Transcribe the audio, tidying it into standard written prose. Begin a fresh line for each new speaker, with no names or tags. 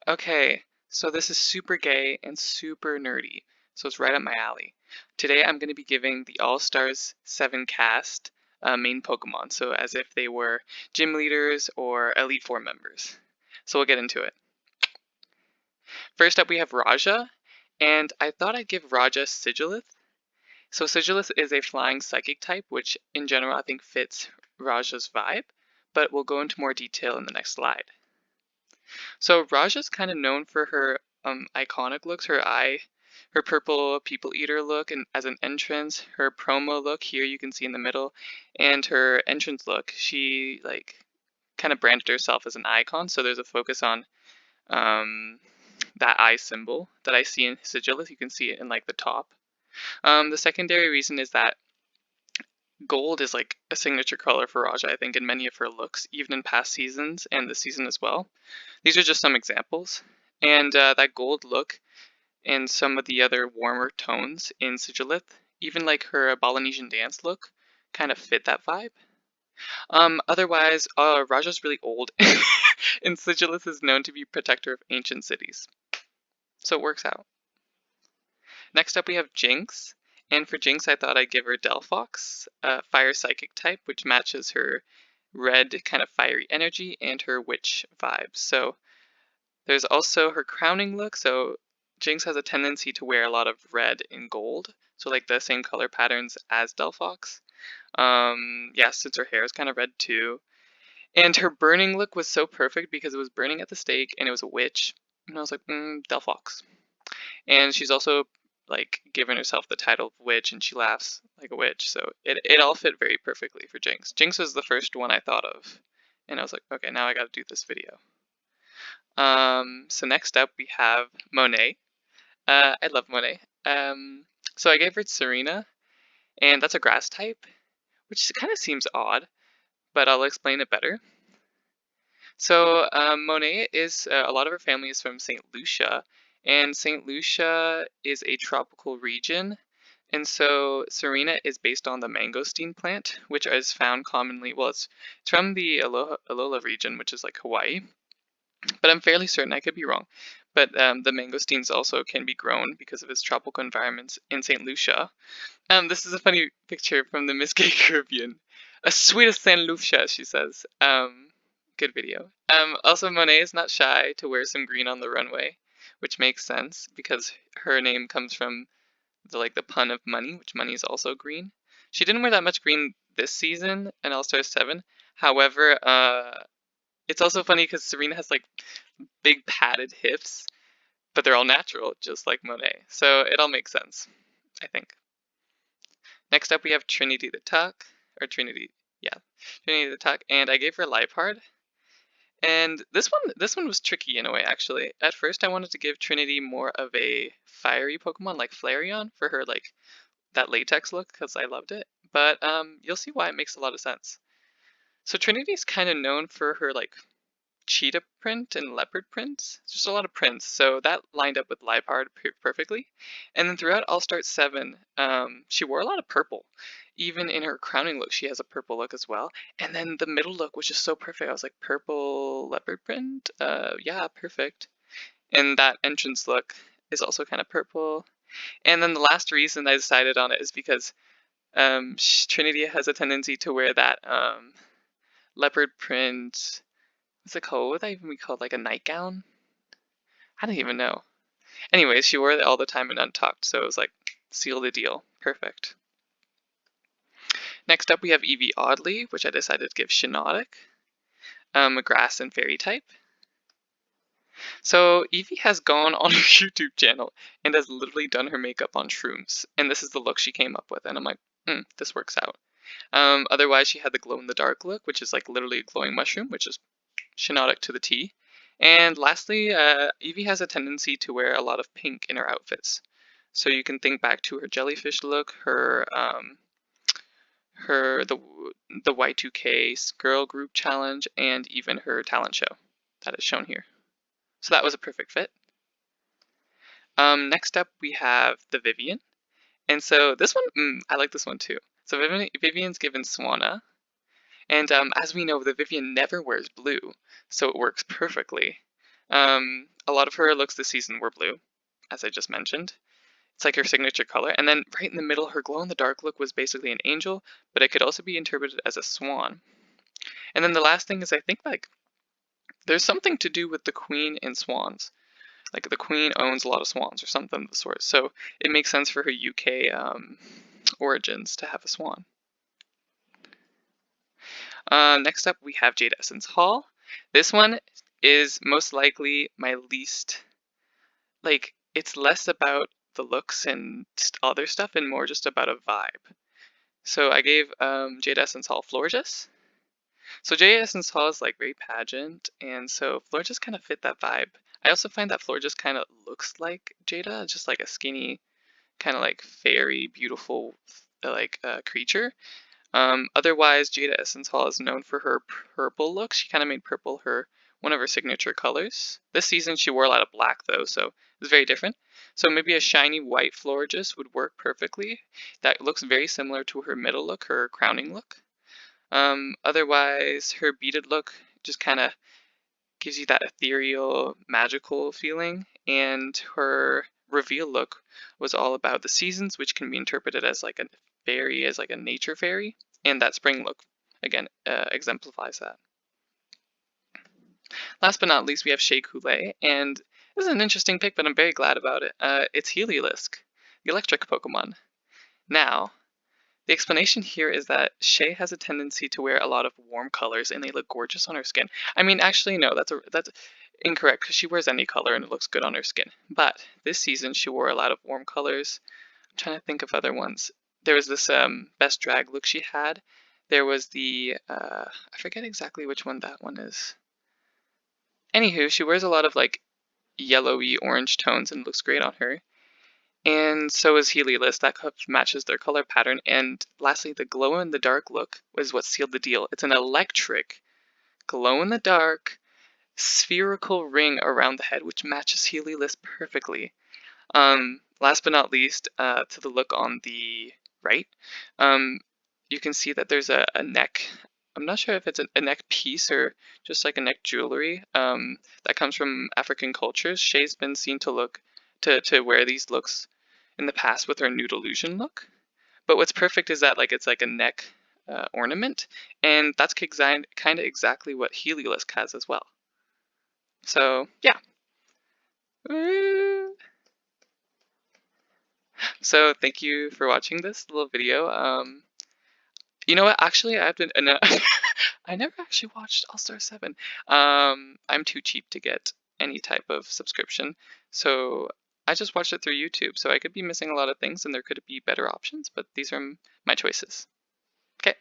Okay, so this is super gay and super nerdy, so it's right up my alley. Today I'm going to be giving the All-Stars 7 cast main Pokemon, so as if they were gym leaders or Elite Four members. So we'll get into it. First up we have Raja, and I thought I'd give Raja Sigilith. So Sigilith is a flying psychic type, which in general I think fits Raja's vibe, but we'll go into more detail in the next slide. So Raja's kind of known for her iconic looks, her purple people eater look and as an entrance, her promo look here you can see in the middle, and her entrance look. She like kind of branded herself as an icon, so there's a focus on that eye symbol that I see in Sigillus. You can see it in like the top. The secondary reason is that gold is like a signature color for Raja, I think, in many of her looks, even in past seasons and this season as well. These are just some examples. And that gold look and some of the other warmer tones in Sigilith, even like her Balinesian dance look, kind of fit that vibe. Otherwise, Raja's really old, and Sigilith is known to be protector of ancient cities. So it works out. Next up we have Jinx. And for Jinx, I thought I'd give her Delphox, fire psychic type, which matches her red kind of fiery energy and her witch vibes. So there's also her crowning look. So Jinx has a tendency to wear a lot of red and gold, so like the same color patterns as Delphox. Yeah, since her hair is kind of red too. And her burning look was so perfect because it was burning at the stake and it was a witch. And I was like, Delphox. And she's also like given herself the title of witch, and she laughs like a witch, so it all fit very perfectly for Jinx. Jinx was the first one I thought of, and I was like, okay, now I gotta do this video. So next up we have Monet. I love Monet. So I gave her Serena, and that's a grass type, which kind of seems odd, but I'll explain it better. So Monet is a lot of her family is from St. Lucia, and St. Lucia is a tropical region, and so Serena is based on the mangosteen plant, which is found commonly. Well, it's from the Alola region, which is like Hawaii, but I'm fairly certain I could be wrong. But the mangosteens also can be grown because of its tropical environments in St. Lucia. This is a funny picture from the Miss Gay Caribbean. A sweetest St. Lucia, she says. Good video. Also, Monet is not shy to wear some green on the runway, which makes sense because her name comes from the pun of money, which money is also green. She didn't wear that much green this season in All Stars 7. However, it's also funny because Serena has like big padded hips, but they're all natural, just like Monet. So it all makes sense, I think. Next up, we have Trinity the Tuck, or Trinity, yeah, Trinity the Tuck, and I gave her Lipard. And this one was tricky in a way, actually. At first, I wanted to give Trinity more of a fiery Pokemon like Flareon for her like that latex look because I loved it. But you'll see why it makes a lot of sense. So Trinity is kind of known for her like cheetah print and leopard prints. It's just a lot of prints, so that lined up with Lipard perfectly. And then throughout All Star 7, she wore a lot of purple. Even in her crowning look, she has a purple look as well. And then the middle look was just so perfect. I was like, purple leopard print? Yeah, perfect. And that entrance look is also kind of purple. And then the last reason I decided on it is because Trinity has a tendency to wear that leopard print. What's it called? What would that even be called? Like a nightgown? I don't even know. Anyways, she wore it all the time and untucked, so it was like, seal the deal. Perfect. Next up we have Eevee Oddly, which I decided to give Shiinotic, a grass and fairy type. So Eevee has gone on her YouTube channel and has literally done her makeup on shrooms, and this is the look she came up with, and I'm like, this works out. Otherwise, she had the glow-in-the-dark look, which is like literally a glowing mushroom, which is Shiinotic to the T. And lastly, Eevee has a tendency to wear a lot of pink in her outfits. So you can think back to her jellyfish look, the Y2K girl group challenge, and even her talent show that is shown here. So that was a perfect fit. Next up we have the Vivian. And so this one, I like this one too. So Vivian's given Swanna. And as we know, the Vivian never wears blue, so it works perfectly. A lot of her looks this season were blue, as I just mentioned. It's like her signature color. And then right in the middle, her glow-in-the-dark look was basically an angel, but it could also be interpreted as a swan. And then the last thing is I think like there's something to do with the queen and swans. Like the queen owns a lot of swans or something of the sort. So it makes sense for her UK origins to have a swan. Next up, we have Jade Essence Hall. This one is most likely my least, like, it's less about the looks and other stuff and more just about a vibe. So I gave Jade Essence Hall Florges. So Jade Essence Hall is like very pageant, and so Florges kind of fit that vibe. I also find that Florges kind of looks like Jada, just like a skinny, kind of like fairy, beautiful, creature. Otherwise, Jada Essence Hall is known for her purple look. She kind of made purple one of her signature colors. This season she wore a lot of black though, so it's very different. So maybe a shiny white Florges would work perfectly. That looks very similar to her middle look, her crowning look. Otherwise, her beaded look just kind of gives you that ethereal, magical feeling, and her reveal look was all about the seasons, which can be interpreted as like a fairy, as like a nature fairy, and that spring look again exemplifies that. Last but not least, we have Shae Coulee, and this is an interesting pick, but I'm very glad about it. It's Heliolisk, the electric Pokemon. Now, the explanation here is that Shae has a tendency to wear a lot of warm colors and they look gorgeous on her skin. I mean, actually, no, that's incorrect because she wears any color and it looks good on her skin. But this season she wore a lot of warm colors. I'm trying to think of other ones. There was this best drag look she had. There was the, I forget exactly which one that one is. Anywho, she wears a lot of like yellowy orange tones and looks great on her. And so is Heliolisk, that matches their color pattern. And lastly, the glow-in-the-dark look was what sealed the deal. It's an electric, glow-in-the-dark, spherical ring around the head, which matches Heliolisk perfectly. Last but not least, to the look on the right, you can see that there's a neck. I'm not sure if it's a neck piece or just like a neck jewelry that comes from African cultures. Shae's been seen to wear these looks in the past with her Nude Illusion look. But what's perfect is that like it's like a neck ornament, and that's kind of exactly what Heliolisk has as well. So yeah. So thank you for watching this little video. You know what? Actually, I have to. No, I never actually watched All Star 7. I'm too cheap to get any type of subscription, so I just watched it through YouTube. So I could be missing a lot of things, and there could be better options, but these are my choices. Okay.